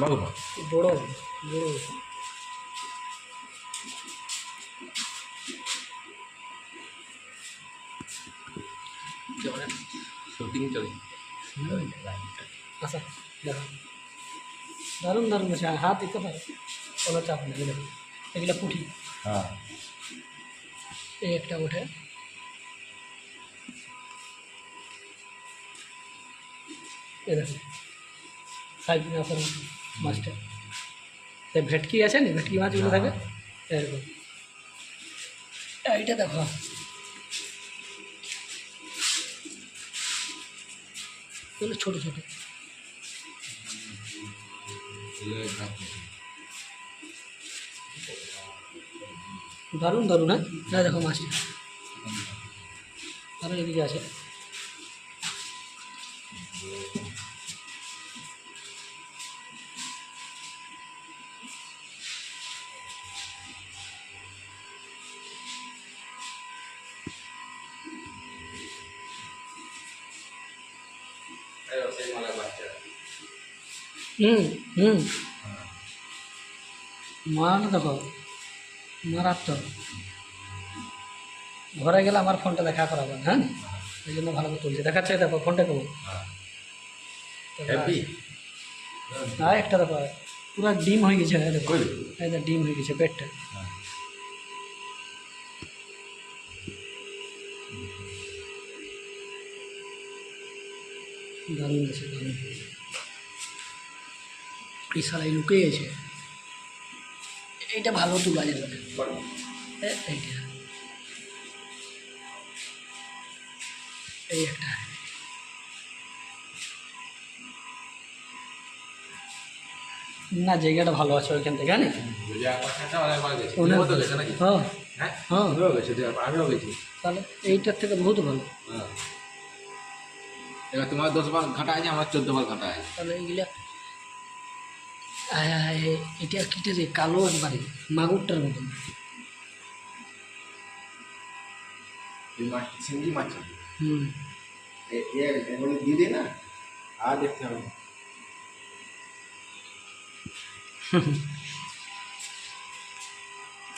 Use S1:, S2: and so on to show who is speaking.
S1: মাগুর মাছ
S2: বড় বড়
S1: শুটিং চলে
S2: আচ্ছা দেখো দারুণ দারুণ আছে হাত দিতে পারো কোনো চাপ নেই দেখো এগুলো পুঁটি
S1: হ্যাঁ
S2: এই একটা ওঠে এ দেখো সাইজ আসার মাছটা এই ভেটকি আছে না ভেটকি মাছগুলো থাকে এরকম এইটা দেখো এগুলো ছোটো ছোটো দারুণ দারুণ হ্যাঁ না দেখো মাছটা আরও এদিকে আছে হুম হুম মারাটা দেখো মারাত্মক ঘরে গেলে আমার ফোনটা দেখা করাবেন হ্যাঁ এই জন্য ভালো করে তুলছে দেখাচ্ছে দেখো ফোনটা কেমন হ্যাঁ একটা দেখো পুরো ডিম হয়ে গেছে হ্যাঁ দেখো এই যে ডিম হয়ে গেছে পেটটা দারুণ আছে দারুণ এই সালাই লুকিয়ে গেছে এইটা ভালো তোলা যাবে এইটা এই একটা না জায়গাটা ভালো আছে ওইখান থেকে হ্যাঁ
S1: আমিও গেছি
S2: তাহলে এইটার থেকে বহুত ভালো
S1: এবার তোমার 10 ভাগ ঘাটা আছে আমার 14 ভাগ ঘাটা আছে
S2: তাহলে এইগুলা এটা কিটে রে কালো একবারে মাগুরটার মতন
S1: চিংড়ি মাছ
S2: হুম
S1: এগুলো দিয়ে দিই না আর দেখতে হবে